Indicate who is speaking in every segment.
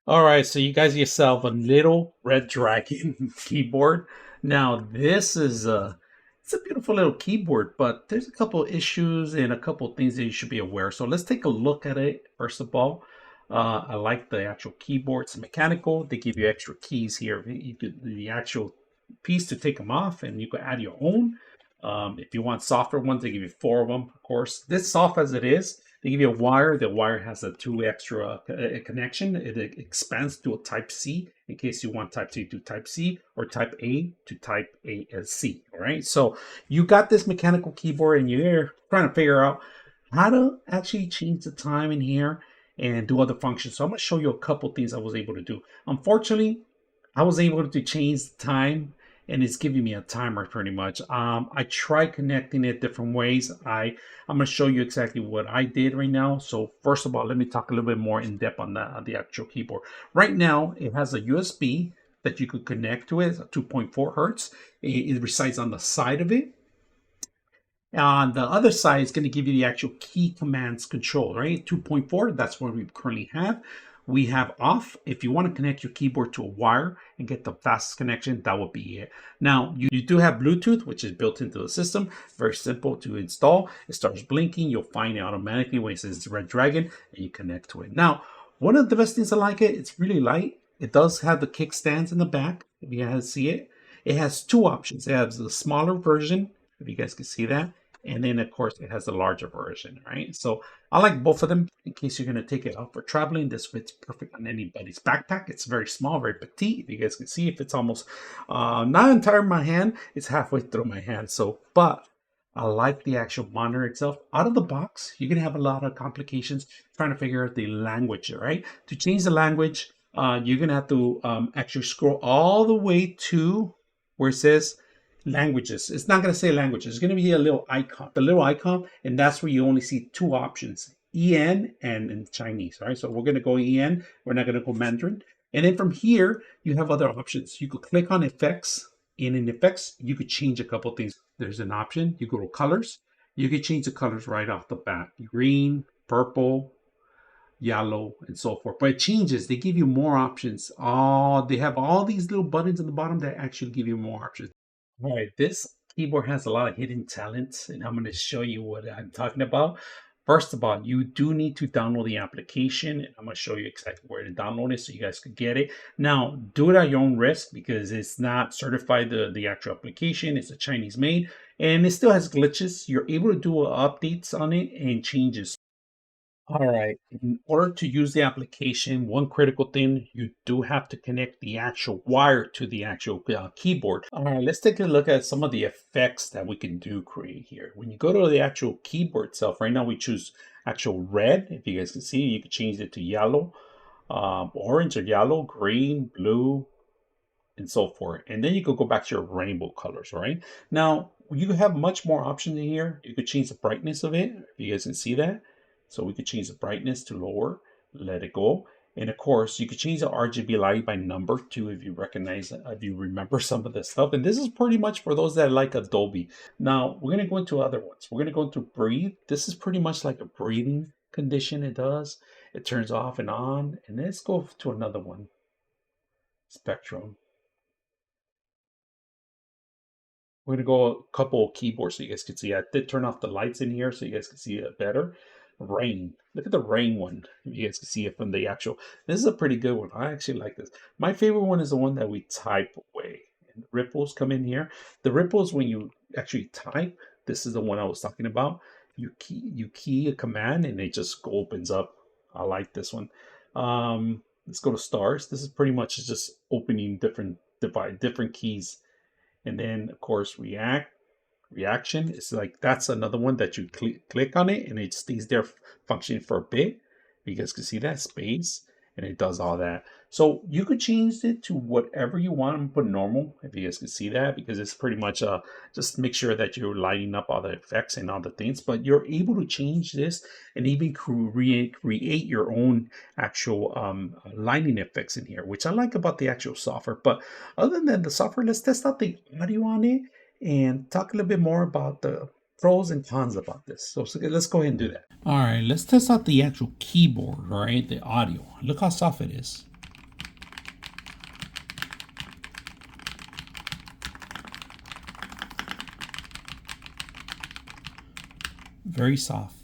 Speaker 1: All right, so you guys yourself a little Redragon keyboard. Now this is it's a beautiful little keyboard, but there's a couple issues and a couple things that you should be aware. So let's take a look at it. First of all, I like the actual keyboard. It's mechanical. They give you extra keys here. You could the actual piece to take them off, and you can add your own. If you want softer ones, they give you four of them. Of course, this soft as it is, they give you a wire. The wire has a two extra connection. It expands to a Type C in case you want Type C to Type C or Type A to Type A as C. All right. So you got this mechanical keyboard and you're trying to figure out how to actually change the time in here and do other functions. So I'm going to show you a couple things I was able to do. Unfortunately, I was able to change the time and it's giving me a timer pretty much. I tried connecting it different ways. I'm going to show you exactly what I did right now. So first of all, let me talk a little bit more in depth on the actual keyboard. Right now, it has a USB that you could connect to it, 2.4 hertz. It resides on the side of it. On the other side, it's going to give you the actual key commands control, right? 2.4, that's what we currently have. We have off. If you want to connect your keyboard to a wire and get the fastest connection, that would be it. Now, you do have Bluetooth, which is built into the system. Very simple to install. It starts blinking. You'll find it automatically when it says Redragon, and you connect to it. Now, one of the best things I like it's really light. It does have the kickstands in the back, if you guys see it. It has two options. It has the smaller version, if you guys can see that, and then, of course, it has the larger version, right? So I like both of them in case you're going to take it out for traveling. This fits perfect on anybody's backpack. It's very small, very petite. If you guys can see, if it's almost not entire my hand, it's halfway through my hand. So, but I like the actual monitor itself. Out of the box, you're going to have a lot of complications trying to figure out the language, right? To change the language, you're going to have to actually scroll all the way to where it says languages. It's not going to say languages. It's going to be a little icon, the little icon, and that's where you only see two options, EN and in Chinese. All right, so we're going to go EN. We're not going to go Mandarin. And then from here, you have other options. You could click on effects. And in effects, you could change a couple things. There's an option. You go to colors. You can change the colors right off the bat. Green, purple, yellow, and so forth. But it changes. They give you more options. Oh, they have all these little buttons at the bottom that actually give you more options. All right, this keyboard has a lot of hidden talents, and I'm going to show you what I'm talking about. First of all, you do need to download the application, and I'm going to show you exactly where to download it so you guys could get it. Now, do it at your own risk because it's not certified, the actual application. It's a Chinese made, and it still has glitches. You're able to do updates on it and changes. All right. In order to use the application, one critical thing, you do have to connect the actual wire to the actual keyboard. All right, let's take a look at some of the effects that we can create here. When you go to the actual keyboard itself, right now we choose actual red. If you guys can see, you can change it to yellow, orange or yellow, green, blue, and so forth. And then you could go back to your rainbow colors, all right? Now, you have much more options in here. You could change the brightness of it, if you guys can see that. So we could change the brightness to lower, let it go. And of course, you could change the RGB light by number too, if you recognize, if you remember some of this stuff. And this is pretty much for those that like Adobe. Now, we're going to go into other ones. We're going to go into breathe. This is pretty much like a breathing condition. It does. It turns off and on. And let's go to another one. Spectrum. We're gonna go a couple of keyboards so you guys can see. I did turn off the lights in here so you guys can see it better. Rain. Look at the rain one. You guys can see it from the actual. This is a pretty good one. I actually like this. My favorite one is the one that we type away. And the ripples come in here. The ripples when you actually type. This is the one I was talking about. You key a command and it just opens up. I like this one. Let's go to stars. This is pretty much just opening different keys. And then of course reaction is like that's another one that you click on it and it stays there functioning for a bit. You guys can see that space and it does all that. So you could change it to whatever you want and put normal if you guys can see that because it's pretty much just make sure that you're lighting up all the effects and all the things, but you're able to change this and even create your own actual lighting effects in here, which I like about the actual software. But other than the software, let's test out the audio on it and talk a little bit more about the pros and cons about this. So let's go ahead and do that. All right, let's test out the actual keyboard, all right, the audio. Look how soft it is. very soft.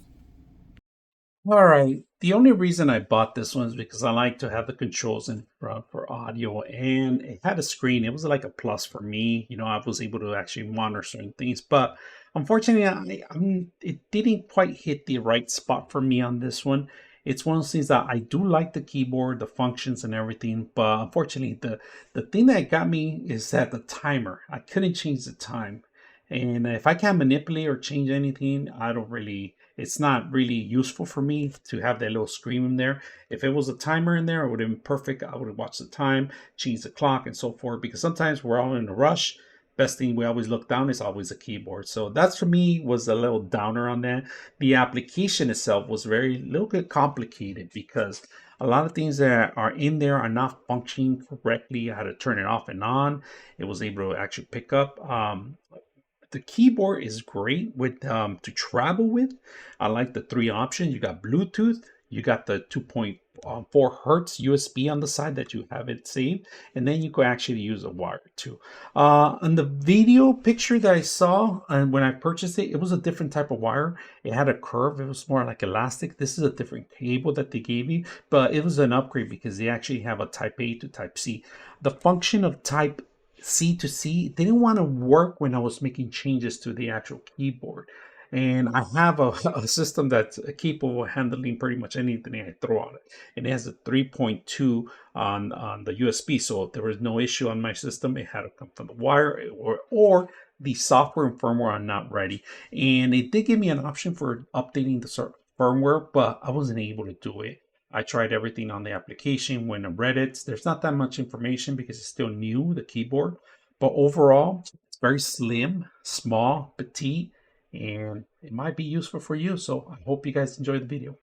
Speaker 1: All right. The only reason I bought this one is because I like to have the controls in front for audio, and it had a screen. It was like a plus for me. You know, I was able to actually monitor certain things, but unfortunately, it didn't quite hit the right spot for me on this one. It's one of those things that I do like the keyboard, the functions, and everything, but unfortunately, the thing that got me is that the timer. I couldn't change the time, and if I can't manipulate or change anything, I don't really, it's not really useful for me to have that little screen in there. If it was a timer in there, it would have been perfect. I would have watched the time, changed the clock, and so forth. Because sometimes we're all in a rush. Best thing we always look down is always a keyboard. So that's for me was a little downer on that. The application itself was very little bit complicated because a lot of things that are in there are not functioning correctly. I had to turn it off and on. It was able to actually pick up the keyboard is great with to travel with. I like the three options. You got Bluetooth, you got the 2.4 hertz USB on the side that you have it saved, and then you could actually use a wire too. On the video picture that I saw, and when I purchased it, it was a different type of wire. It had a curve. It was more like elastic. This is a different cable that they gave me, but it was an upgrade because they actually have a Type A to Type C. The function of Type C to C didn't want to work when I was making changes to the actual keyboard. And I have a system that's capable of handling pretty much anything I throw on it. And it has a 3.2 on the USB, so there was no issue on my system. It had to come from the wire or the software and firmware are not ready. And it did give me an option for updating the firmware, but I wasn't able to do it. I tried everything on the application. When I read it, there's not that much information because it's still new, the keyboard. But overall, it's very slim, small, petite, and it might be useful for you. So I hope you guys enjoyed the video.